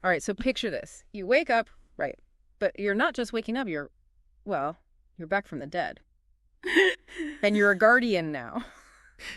All right, so picture this. You wake up, right, but you're not just waking up, you're back from the dead. And you're a guardian now.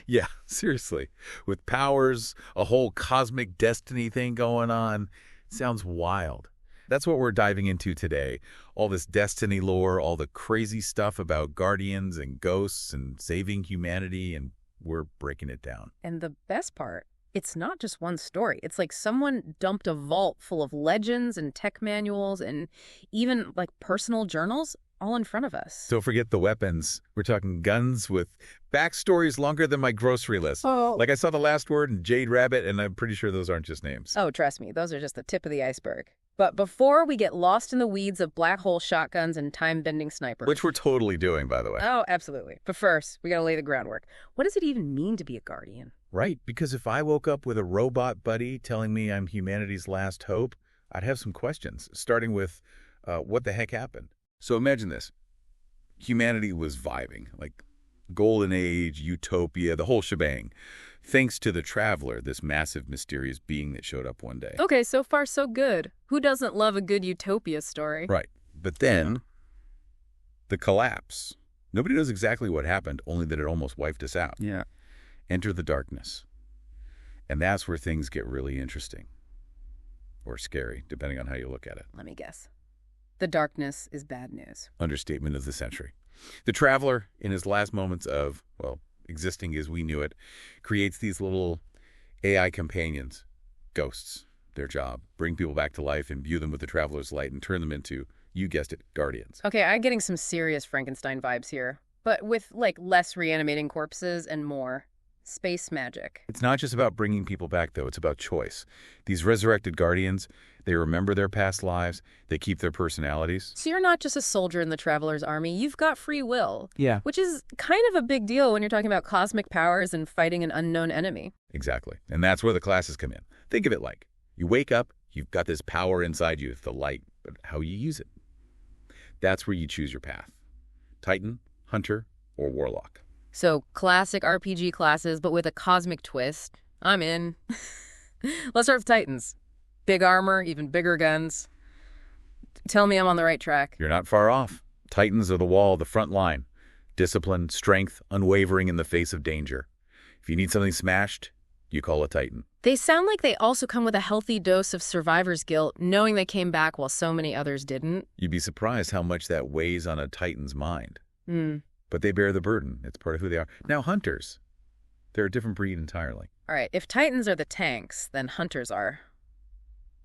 Yeah, seriously. With powers, a whole cosmic destiny thing going on. Sounds wild. That's what we're diving into today. All this destiny lore, all the crazy stuff about guardians and ghosts and saving humanity, and we're breaking it down. And the best part, it's not just one story. It's like someone dumped a vault full of legends and tech manuals and even like personal journals all in front of us. Don't forget the weapons. We're talking guns with backstories longer than my grocery list. Oh. Like I saw The Last Word and Jade Rabbit, and I'm pretty sure those aren't just names. Oh, trust me, those are just the tip of the iceberg. But before we get lost in the weeds of black hole shotguns and time-bending snipers. Which we're totally doing, by the way. Oh, absolutely. But first, we gotta lay the groundwork. What does it even mean to be a guardian? Right, because if I woke up with a robot buddy telling me I'm humanity's last hope, I'd have some questions, starting with what the heck happened? So imagine this. Humanity was vibing, like golden age, utopia, the whole shebang. Thanks to the Traveler, this massive, mysterious being that showed up one day. Okay, so far so good. Who doesn't love a good utopia story? Right. But then, the collapse. Nobody knows exactly what happened, only that it almost wiped us out. Yeah. Enter the darkness. And that's where things get really interesting. Or scary, depending on how you look at it. Let me guess. The darkness is bad news. Understatement of the century. The Traveler, in his last moments of, well, existing as we knew it, creates these little AI companions, ghosts. Their job, bring people back to life, imbue them with the Traveler's light, and turn them into, you guessed it, guardians. Okay, I'm getting some serious Frankenstein vibes here. But with, like, less reanimating corpses and more space magic. It's not just about bringing people back, though. It's about choice. These resurrected guardians, they remember their past lives. They keep their personalities. So you're not just a soldier in the Traveler's army. You've got free will. Yeah. Which is kind of a big deal when you're talking about cosmic powers and fighting an unknown enemy. Exactly. And that's where the classes come in. Think of it like, you wake up, you've got this power inside you, the light, but how you use it. That's where you choose your path. Titan, Hunter, or Warlock. So classic RPG classes, but with a cosmic twist. I'm in. Let's start with Titans. Big armor, even bigger guns. Tell me I'm on the right track. You're not far off. Titans are the wall, the front line. Discipline, strength, unwavering in the face of danger. If you need something smashed, you call a Titan. They sound like they also come with a healthy dose of survivor's guilt, knowing they came back while so many others didn't. You'd be surprised how much that weighs on a Titan's mind. Hmm. But they bear the burden. It's part of who they are. Now, Hunters, they're a different breed entirely. All right, if Titans are the tanks, then Hunters are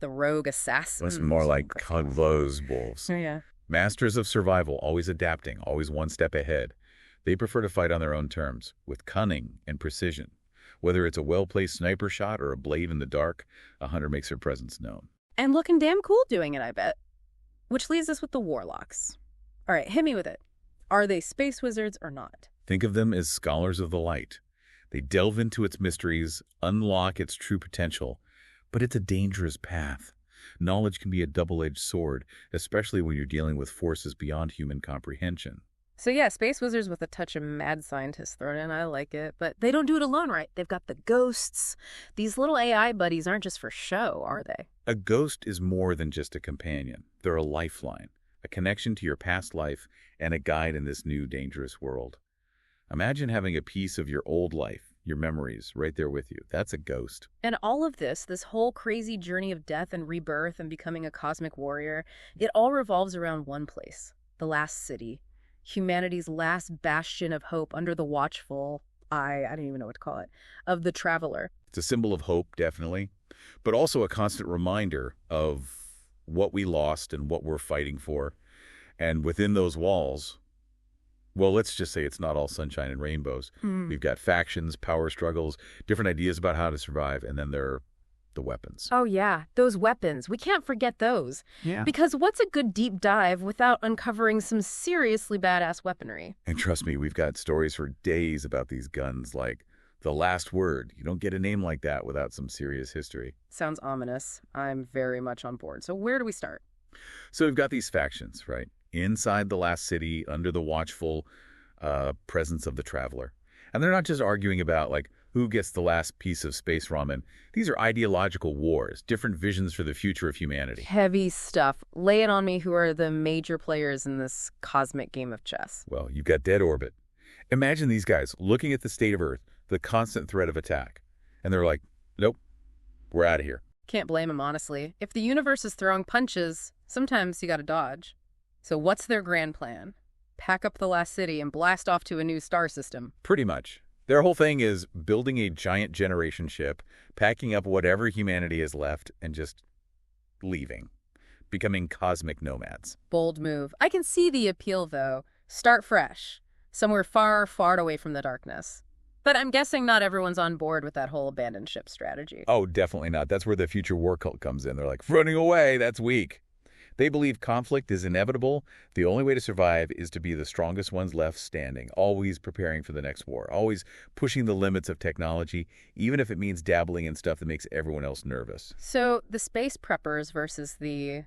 the rogue assassins. It's more like those wolves. Oh, yeah. Masters of survival, always adapting, always one step ahead. They prefer to fight on their own terms, with cunning and precision. Whether it's a well-placed sniper shot or a blade in the dark, a hunter makes their presence known. And looking damn cool doing it, I bet. Which leaves us with the Warlocks. All right, hit me with it. Are they space wizards or not? Think of them as scholars of the light. They delve into its mysteries, unlock its true potential, but it's a dangerous path. Knowledge can be a double-edged sword, especially when you're dealing with forces beyond human comprehension. So yeah, space wizards with a touch of mad scientist thrown in, I like it. But they don't do it alone, right? They've got the ghosts. These little AI buddies aren't just for show, are they? A ghost is more than just a companion. They're a lifeline, a connection to your past life, and a guide in this new dangerous world. Imagine having a piece of your old life, your memories, right there with you. That's a ghost. And all of this whole crazy journey of death and rebirth and becoming a cosmic warrior, it all revolves around one place, the last city. Humanity's last bastion of hope under the watchful eye, I don't even know what to call it, of the Traveler. It's a symbol of hope, definitely, but also a constant reminder of what we lost and what we're fighting for. And within those walls, well, let's just say it's not all sunshine and rainbows. We've got factions, power struggles, different ideas about how to survive, and then there are the weapons. Oh yeah, those weapons. We can't forget those. Yeah. Because what's a good deep dive without uncovering some seriously badass weaponry? And trust me, we've got stories for days about these guns, like The Last Word. You don't get a name like that without some serious history. Sounds ominous. I'm very much on board. So where do we start? So we've got these factions, right? Inside the last city, under the watchful presence of the Traveler. And they're not just arguing about, like, Who gets the last piece of space ramen? These are ideological wars, different visions for the future of humanity. Heavy stuff. Lay it on me. Who are the major players in this cosmic game of chess? Well, you've got dead orbit. Imagine these guys looking at the state of Earth, the constant threat of attack, and they're like, nope, we're out of here. Can't blame them, honestly. If the universe is throwing punches, sometimes you gotta dodge. So what's their grand plan? Pack up the last city and blast off to a new star system. Pretty much. Their whole thing is building a giant generation ship, packing up whatever humanity has left, and just leaving, becoming cosmic nomads. Bold move. I can see the appeal, though. Start fresh. Somewhere far, far away from the darkness. But I'm guessing not everyone's on board with that whole abandoned ship strategy. Oh, definitely not. That's where the future war cult comes in. They're like, running away, that's weak. They believe conflict is inevitable. The only way to survive is to be the strongest ones left standing, always preparing for the next war, always pushing the limits of technology, even if it means dabbling in stuff that makes everyone else nervous. So the space preppers versus the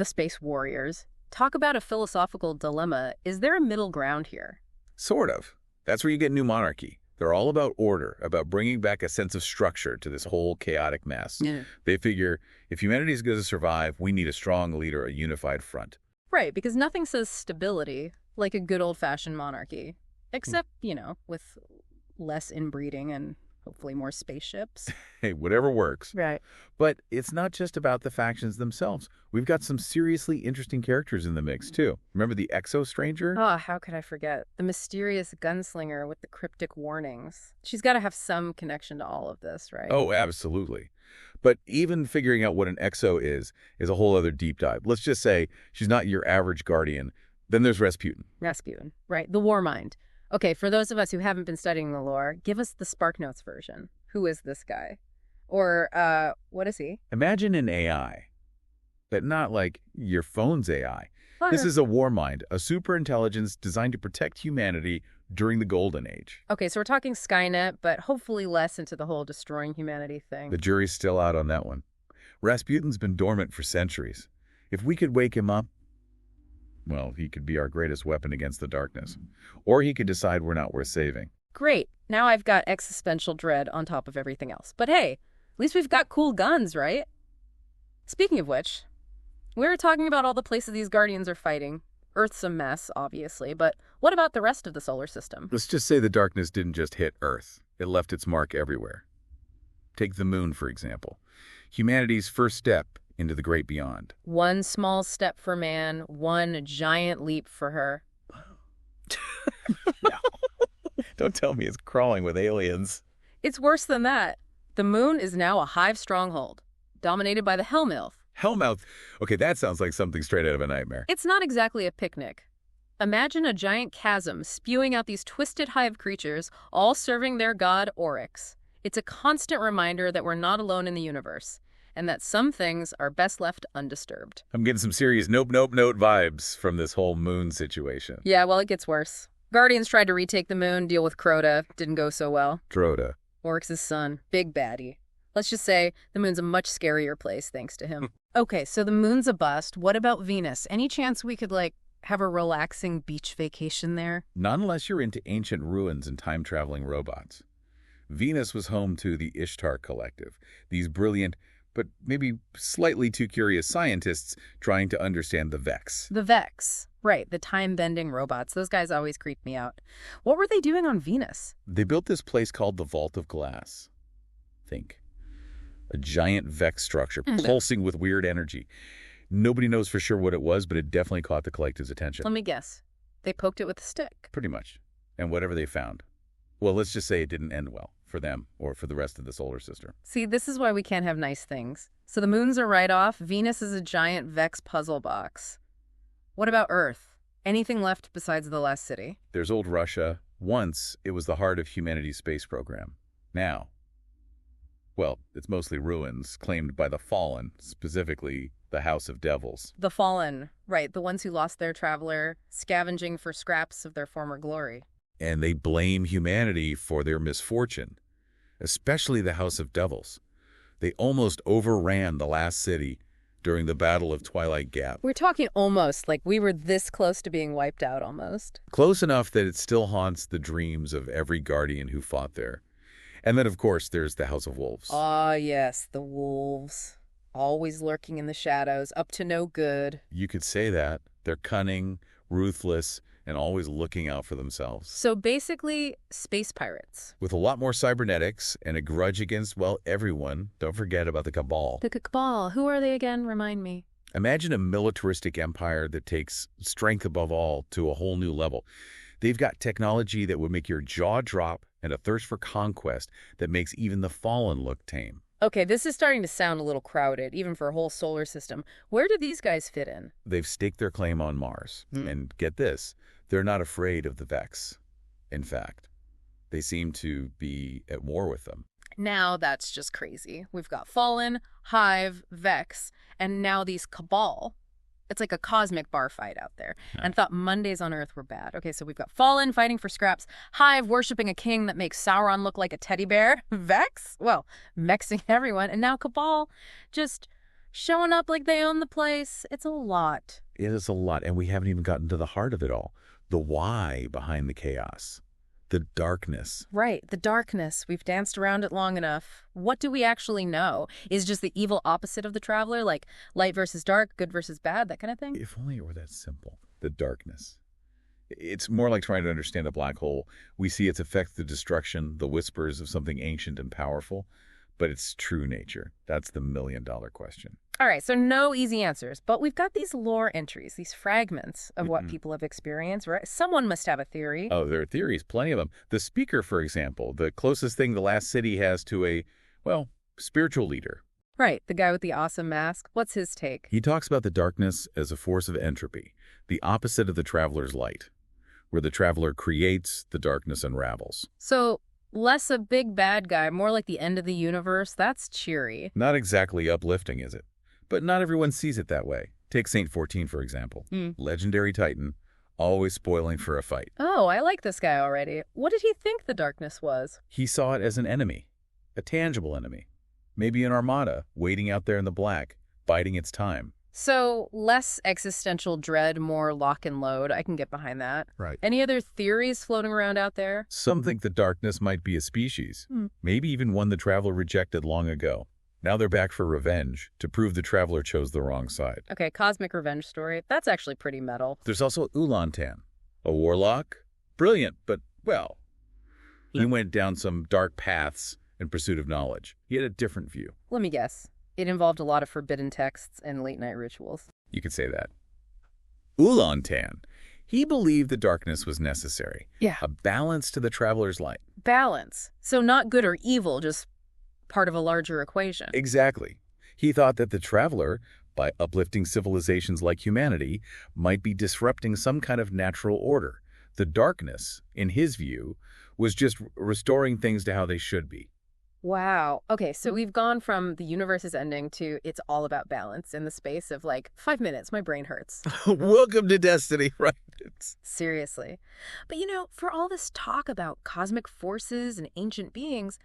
space warriors. Talk about a philosophical dilemma. Is there a middle ground here? Sort of. That's where you get New Monarchy. They're all about order, about bringing back a sense of structure to this whole chaotic mess. Yeah. They figure, if humanity is going to survive, we need a strong leader, a unified front. Right, because nothing says stability like a good old-fashioned monarchy. Except, with less inbreeding and hopefully more spaceships. Hey, whatever works. Right. But it's not just about the factions themselves. We've got some seriously interesting characters in the mix, too. Remember the Exo Stranger? Oh, how could I forget? The mysterious gunslinger with the cryptic warnings. She's got to have some connection to all of this, right? Oh, absolutely. But even figuring out what an Exo is a whole other deep dive. Let's just say she's not your average Guardian. Then there's Rasputin. Rasputin, right. The War Mind. Okay, for those of us who haven't been studying the lore, give us the SparkNotes version. Who is this guy? Or, what is he? Imagine an AI, but not like your phone's AI. Fire. This is a war mind, a superintelligence designed to protect humanity during the Golden Age. Okay, so we're talking Skynet, but hopefully less into the whole destroying humanity thing. The jury's still out on that one. Rasputin's been dormant for centuries. If we could wake him up, well, he could be our greatest weapon against the darkness. Or he could decide we're not worth saving. Great. Now I've got existential dread on top of everything else. But hey, at least we've got cool guns, right? Speaking of which, we were talking about all the places these Guardians are fighting. Earth's a mess, obviously, but what about the rest of the solar system? Let's just say the darkness didn't just hit Earth. It left its mark everywhere. Take the moon, for example. Humanity's first step into the great beyond. One small step for man, one giant leap for her. No. Don't tell me it's crawling with aliens. It's worse than that. The moon is now a hive stronghold, dominated by the Hellmouth. Hellmouth. Okay, that sounds like something straight out of a nightmare. It's not exactly a picnic. Imagine a giant chasm spewing out these twisted hive creatures, all serving their god Oryx. It's a constant reminder that we're not alone in the universe, and that some things are best left undisturbed. I'm getting some serious nope, nope, note vibes from this whole moon situation. Yeah, well, it gets worse. Guardians tried to retake the moon, deal with Crota. Didn't go so well. Droda. Oryx's son. Big baddie. Let's just say the moon's a much scarier place thanks to him. Okay, so the moon's a bust. What about Venus? Any chance we could, have a relaxing beach vacation there? Not unless you're into ancient ruins and time-traveling robots. Venus was home to the Ishtar Collective. These brilliant, but maybe slightly too curious scientists trying to understand the Vex. The Vex. Right, the time-bending robots. Those guys always creep me out. What were they doing on Venus? They built this place called the Vault of Glass. Think. A giant Vex structure pulsing with weird energy. Nobody knows for sure what it was, but it definitely caught the collective's attention. Let me guess. They poked it with a stick. Pretty much. And whatever they found. Well, let's just say it didn't end well for them or for the rest of the solar system. See, this is why we can't have nice things. So the moon's a write-off. Venus is a giant Vex puzzle box. What about Earth? Anything left besides the last city? There's old Russia. Once, it was the heart of humanity's space program. Now, well, it's mostly ruins claimed by the Fallen, specifically the House of Devils. The Fallen, right, the ones who lost their traveler, scavenging for scraps of their former glory. And they blame humanity for their misfortune, especially the House of Devils. They almost overran the last city during the Battle of Twilight Gap. We're talking almost, like we were this close to being wiped out almost. Close enough that it still haunts the dreams of every Guardian who fought there. And then, of course, there's the House of Wolves. Ah, yes, the wolves. Always lurking in the shadows, up to no good. You could say that. They're cunning, ruthless, and always looking out for themselves. So basically, space pirates. With a lot more cybernetics and a grudge against, well, everyone. Don't forget about the Cabal. The Cabal. Who are they again? Remind me. Imagine a militaristic empire that takes strength above all to a whole new level. They've got technology that would make your jaw drop and a thirst for conquest that makes even the Fallen look tame. Okay, this is starting to sound a little crowded, even for a whole solar system. Where do these guys fit in? They've staked their claim on Mars. And get this, they're not afraid of the Vex. In fact, they seem to be at war with them. Now that's just crazy. We've got Fallen, Hive, Vex, and now these Cabal. It's like a cosmic bar fight out there. And thought Mondays on Earth were bad. Okay, so we've got Fallen fighting for scraps, Hive worshiping a king that makes Sauron look like a teddy bear, Vex, well, mexing everyone, and now Cabal just showing up like they own the place. It's a lot. It is a lot, and we haven't even gotten to the heart of it all. The why behind the chaos. The darkness. Right, the darkness. We've danced around it long enough. What do we actually know? Is just the evil opposite of the Traveler, like light versus dark, good versus bad, that kind of thing? If only it were that simple. The darkness. It's more like trying to understand a black hole. We see its effect, the destruction, the whispers of something ancient and powerful, but its true nature. That's the million-dollar question. All right, so no easy answers, but we've got these lore entries, these fragments of what people have experienced, right? Someone must have a theory. Oh, there are theories, plenty of them. The Speaker, for example, the closest thing the last city has to a, well, spiritual leader. Right, the guy with the awesome mask. What's his take? He talks about the darkness as a force of entropy, the opposite of the Traveler's light, where the Traveler creates, the darkness unravels. So, less a big bad guy, more like the end of the universe. That's cheery. Not exactly uplifting, is it? But not everyone sees it that way. Take Saint 14, for example. Legendary Titan, always spoiling for a fight. Oh, I like this guy already. What did he think the darkness was? He saw it as an enemy, a tangible enemy. Maybe an armada waiting out there in the black, biding its time. So, less existential dread, more lock and load. I can get behind that. Right. Any other theories floating around out there? Some think the darkness might be a species, maybe even one the Traveler rejected long ago. Now they're back for revenge, to prove the Traveler chose the wrong side. Okay, cosmic revenge story. That's actually pretty metal. There's also Ulantan, a warlock. Brilliant, but, well, he went down some dark paths in pursuit of knowledge. He had a different view. Let me guess. It involved a lot of forbidden texts and late-night rituals. You could say that. Ulantan, he believed the darkness was necessary. Yeah. A balance to the Traveler's light. Balance. So not good or evil, just part of a larger equation. Exactly. He thought that the Traveler, by uplifting civilizations like humanity, might be disrupting some kind of natural order. The darkness, in his view, was just restoring things to how they should be. Wow. Okay, so we've gone from the universe is ending to it's all about balance in the space of like 5 minutes. My brain hurts. Welcome to Destiny, right? Seriously. But for all this talk about cosmic forces and ancient beings,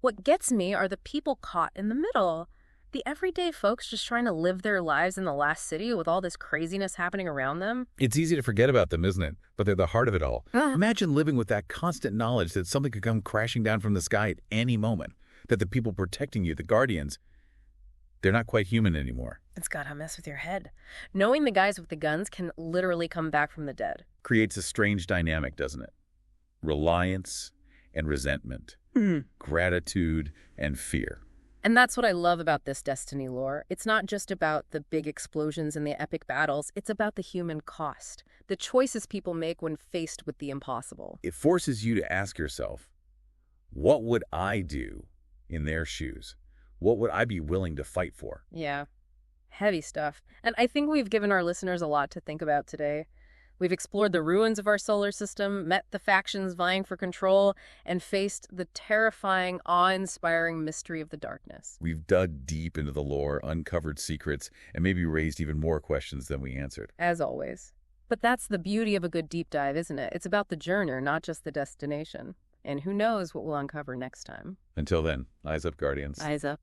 what gets me are the people caught in the middle. The everyday folks just trying to live their lives in the last city with all this craziness happening around them. It's easy to forget about them, isn't it? But they're the heart of it all. Imagine living with that constant knowledge that something could come crashing down from the sky at any moment. That the people protecting you, the Guardians, they're not quite human anymore. It's gotta mess with your head. Knowing the guys with the guns can literally come back from the dead. Creates a strange dynamic, doesn't it? Reliance and resentment. Gratitude and fear. And that's what I love about this Destiny lore. It's not just about the big explosions and the epic battles. It's about the human cost, the choices people make when faced with the impossible. It forces you to ask yourself, what would I do in their shoes? What would I be willing to fight for? Yeah, heavy stuff. And I think we've given our listeners a lot to think about today. We've explored the ruins of our solar system, met the factions vying for control, and faced the terrifying, awe-inspiring mystery of the darkness. We've dug deep into the lore, uncovered secrets, and maybe raised even more questions than we answered. As always. But that's the beauty of a good deep dive, isn't it? It's about the journey, not just the destination. And who knows what we'll uncover next time. Until then, eyes up, Guardians. Eyes up.